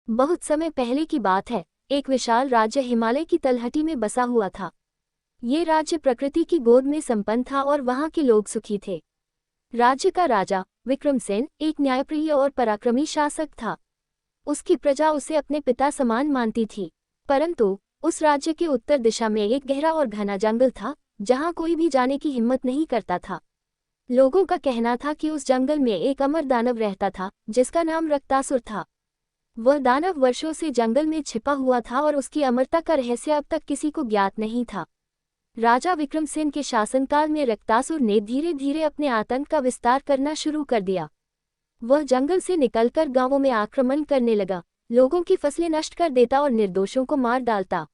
बहुत समय पहले की बात है। एक विशाल राज्य हिमालय की तलहटी में बसा हुआ था। ये राज्य प्रकृति की गोद में संपन्न था और वहाँ के लोग सुखी थे। राज्य का राजा विक्रमसेन एक न्यायप्रिय और पराक्रमी शासक था। उसकी प्रजा उसे अपने पिता समान मानती थी। परंतु उस राज्य के उत्तर दिशा में एक गहरा और घना जंगल था, जहाँ कोई भी जाने की हिम्मत नहीं करता था। लोगों का कहना था कि उस जंगल में एक अमर दानव रहता था, जिसका नाम रक्तासुर था। वह दानव वर्षों से जंगल में छिपा हुआ था और उसकी अमरता का रहस्य अब तक किसी को ज्ञात नहीं था। राजा विक्रमसेन के शासनकाल में रक्तासुर ने धीरे धीरे अपने आतंक का विस्तार करना शुरू कर दिया। वह जंगल से निकलकर गांवों में आक्रमण करने लगा, लोगों की फसलें नष्ट कर देता और निर्दोषों को मार डालता।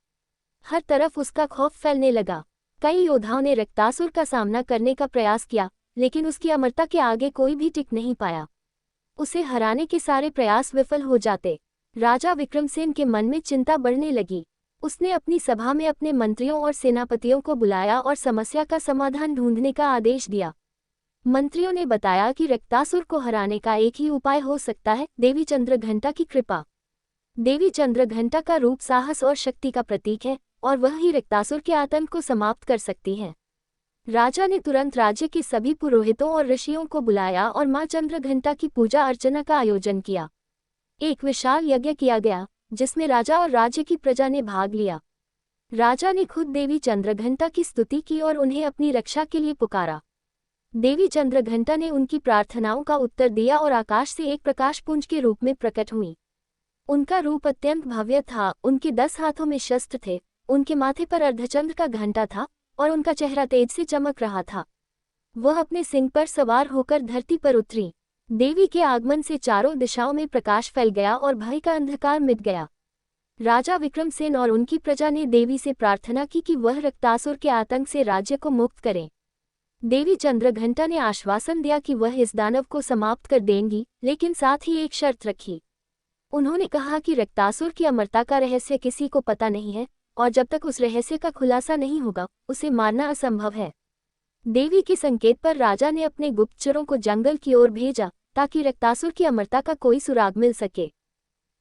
हर तरफ उसका खौफ फैलने लगा। कई योद्धाओं ने रक्तासुर का सामना करने का प्रयास किया, लेकिन उसकी अमरता के आगे कोई भी टिक नहीं पाया। उसे हराने के सारे प्रयास विफल हो जाते। राजा विक्रमसेन के मन में चिंता बढ़ने लगी। उसने अपनी सभा में अपने मंत्रियों और सेनापतियों को बुलाया और समस्या का समाधान ढूंढने का आदेश दिया। मंत्रियों ने बताया कि रक्तासुर को हराने का एक ही उपाय हो सकता है, देवी चंद्रघंटा की कृपा। देवी चंद्रघंटा का रूप साहस और शक्ति का प्रतीक है, और वह ही रक्तासुर के आतंक को समाप्त कर सकती है। राजा ने तुरंत राज्य के सभी पुरोहितों और ऋषियों को बुलाया और मां चंद्रघंटा की पूजा अर्चना का आयोजन किया। एक विशाल यज्ञ किया गया, जिसमें राजा और राज्य की प्रजा ने भाग लिया। राजा ने खुद देवी चंद्रघंटा की स्तुति की और उन्हें अपनी रक्षा के लिए पुकारा। देवी चंद्रघंटा ने उनकी प्रार्थनाओं का उत्तर दिया और आकाश से एक प्रकाशपुंज के रूप में प्रकट हुई। उनका रूप अत्यंत भव्य था। उनके 10 हाथों में शस्त्र थे, उनके माथे पर अर्धचंद्र का घंटा था और उनका चेहरा तेज से चमक रहा था। वह अपने सिंह पर सवार होकर धरती पर उतरी। देवी के आगमन से चारों दिशाओं में प्रकाश फैल गया और भय का अंधकार मिट गया। राजा विक्रमसेन और उनकी प्रजा ने देवी से प्रार्थना की कि वह रक्तासुर के आतंक से राज्य को मुक्त करें। देवी चंद्रघंटा ने आश्वासन दिया कि वह इस दानव को समाप्त कर देंगी, लेकिन साथ ही एक शर्त रखी। उन्होंने कहा कि रक्तासुर की अमरता का रहस्य किसी को पता नहीं है, और जब तक उस रहस्य का खुलासा नहीं होगा, उसे मारना असंभव है। देवी के संकेत पर राजा ने अपने गुप्तचरों को जंगल की ओर भेजा, ताकि रक्तासुर की अमरता का कोई सुराग मिल सके।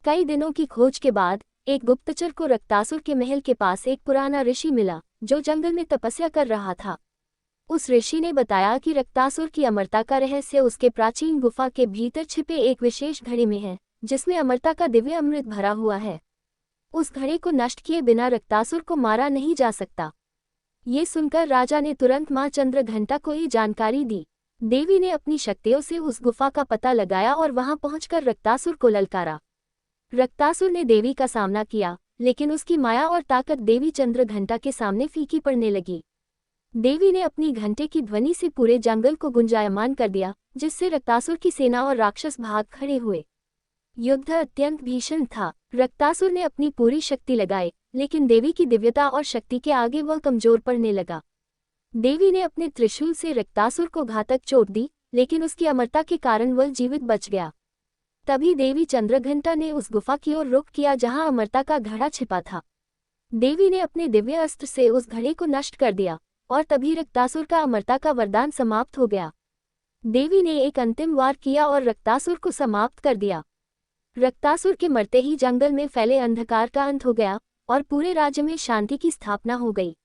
कई दिनों की खोज के बाद एक गुप्तचर को रक्तासुर के महल के पास एक पुराना ऋषि मिला, जो जंगल में तपस्या कर रहा था। उस ऋषि ने बताया कि रक्तासुर की अमरता का रहस्य उसके प्राचीन गुफा के भीतर छिपे एक विशेष घड़े में है, जिसमें अमरता का दिव्य अमृत भरा हुआ है। उस घड़े को नष्ट किए बिना रक्तासुर को मारा नहीं जा सकता। ये सुनकर राजा ने तुरंत मां चंद्रघंटा को ये जानकारी दी। देवी ने अपनी शक्तियों से उस गुफा का पता लगाया और वहां पहुंचकर रक्तासुर को ललकारा। रक्तासुर ने देवी का सामना किया, लेकिन उसकी माया और ताकत देवी चंद्रघंटा के सामने फीकी पड़ने लगी। देवी ने अपनी घंटे की ध्वनि से पूरे जंगल को गुंजायमान कर दिया, जिससे रक्तासुर की सेना और राक्षस भाग खड़े हुए। युद्ध अत्यंत भीषण था। रक्तासुर ने अपनी पूरी शक्ति लगाई, लेकिन देवी की दिव्यता और शक्ति के आगे वह कमजोर पड़ने लगा। देवी ने अपने त्रिशूल से रक्तासुर को घातक चोट दी, लेकिन उसकी अमरता के कारण वह जीवित बच गया। तभी देवी चंद्रघंटा ने उस गुफा की ओर रुख किया जहां अमरता का घड़ा छिपा था। देवी ने अपने दिव्य अस्त्र से उस घड़े को नष्ट कर दिया, और तभी रक्तासुर का अमरता का वरदान समाप्त हो गया। देवी ने एक अंतिम वार किया और रक्तासुर को समाप्त कर दिया। रक्तासुर के मरते ही जंगल में फैले अंधकार का अंत हो गया और पूरे राज्य में शांति की स्थापना हो गई।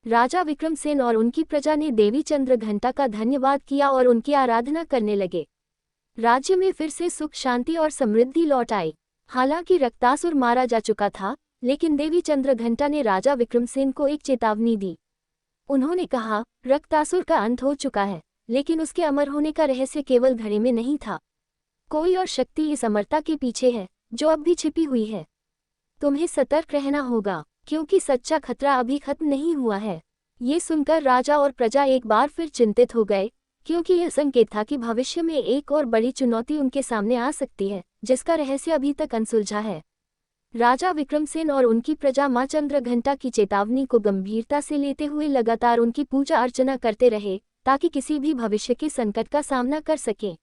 राजा विक्रमसेन और उनकी प्रजा ने देवी चंद्रघंटा का धन्यवाद किया और उनकी आराधना करने लगे। राज्य में फिर से सुख, शांति और समृद्धि लौट आई। हालांकि रक्तासुर मारा जा चुका था, लेकिन देवी चंद्रघंटा ने राजा विक्रमसेन को एक चेतावनी दी। उन्होंने कहा, रक्तासुर का अंत हो चुका है, लेकिन उसके अमर होने का रहस्य केवल घड़े में नहीं था। कोई और शक्ति इस अमरता के पीछे है, जो अब भी छिपी हुई है। तुम्हें सतर्क रहना होगा, क्योंकि सच्चा खतरा अभी खत्म नहीं हुआ है। ये सुनकर राजा और प्रजा एक बार फिर चिंतित हो गए, क्योंकि यह संकेत था कि भविष्य में एक और बड़ी चुनौती उनके सामने आ सकती है, जिसका रहस्य अभी तक अनसुलझा है। राजा विक्रमसेन और उनकी प्रजा मां चंद्रघंटा की चेतावनी को गंभीरता से लेते हुए लगातार उनकी पूजा अर्चना करते रहे, ताकि किसी भी भविष्य के संकट का सामना कर सकें।